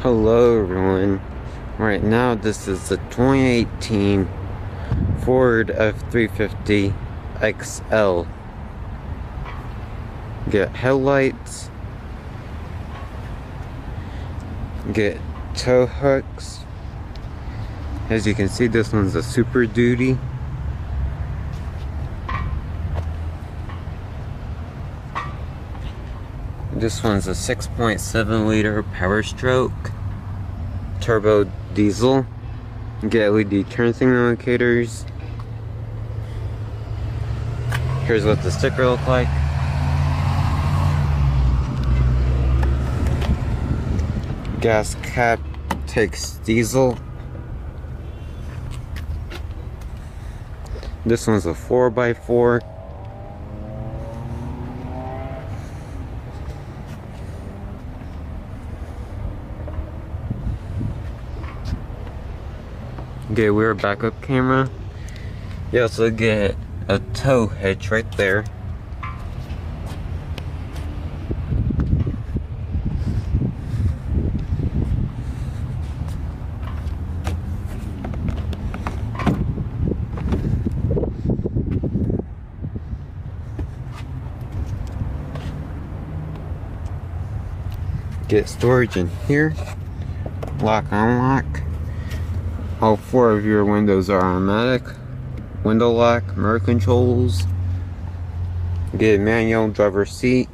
Hello everyone. Right now this is the 2018 Ford F-350 XL. Get headlights, get tow hooks. As you can see, this one's a Super Duty. This one's a 6.7 liter Power Stroke turbo diesel. Get LED turn signal indicators. Here's what the sticker looks like. Gas cap takes diesel. This one's a 4x4. Get a rear backup camera. You also get a tow hitch right there. Get storage in here. Lock, unlock. All four of your windows are automatic. Window lock, mirror controls. Get a manual driver seat.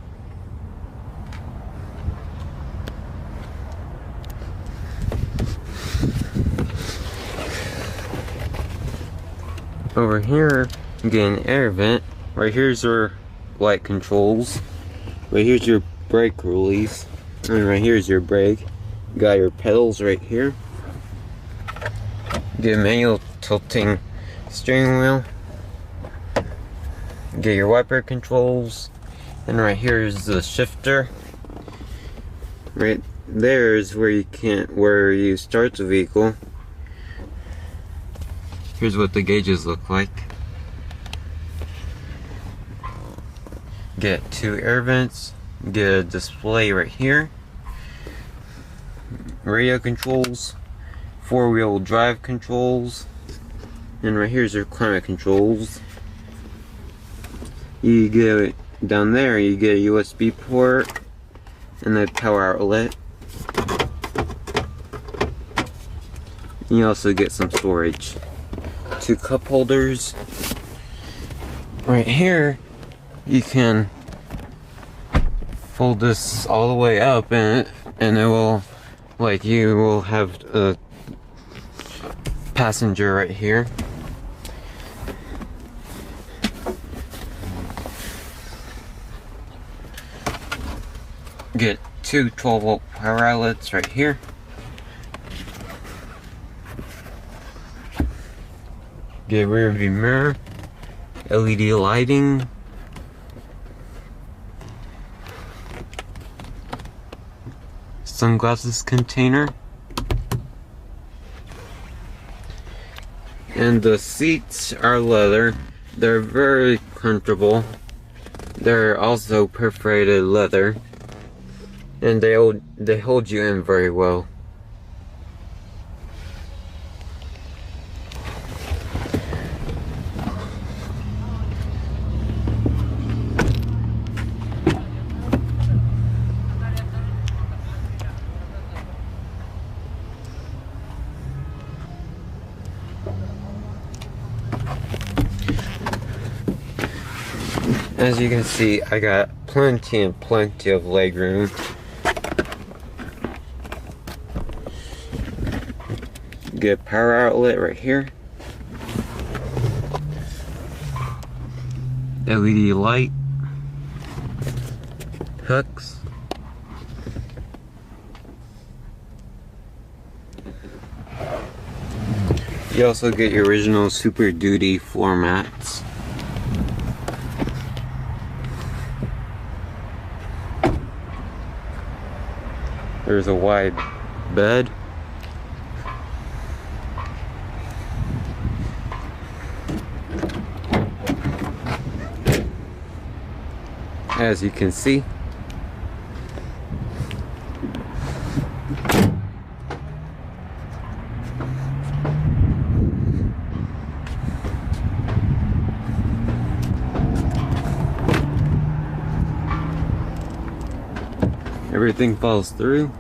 Over here, you get an air vent. Right here's your light controls. Right here's your brake release. And right here's your brake. You got your pedals right here. Get a manual tilting steering wheel. Get your wiper controls. And right here is the shifter. Right there is where you start the vehicle. Here's what the gauges look like. Get two air vents. Get a display right here. Radio controls. Four-wheel drive controls, and right here's your climate controls. You get down there, you get a USB port and a power outlet. You also get some storage. Two cup holders. Right here, you can fold this all the way up, and it will, like, you will have a passenger right here. Get two 12-volt power outlets right here. Get a rear view mirror, LED lighting, sunglasses container. And the seats are leather. They're very comfortable. They're also perforated leather. And they hold you in very well. As you can see, I got plenty and plenty of legroom. Get a power outlet right here. LED light. Hooks. You also get your original Super Duty floor mats. There's a wide bed. As you can see, everything falls through.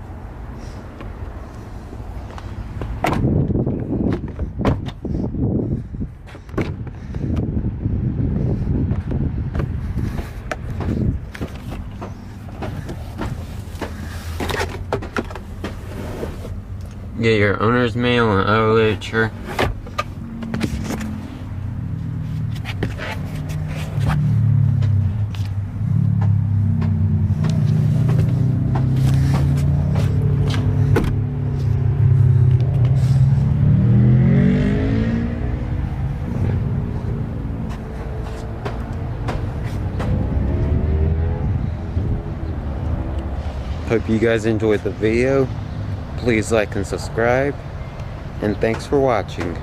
Get your owner's mail and other literature. Hope you guys enjoyed the video. Please like and subscribe, and thanks for watching.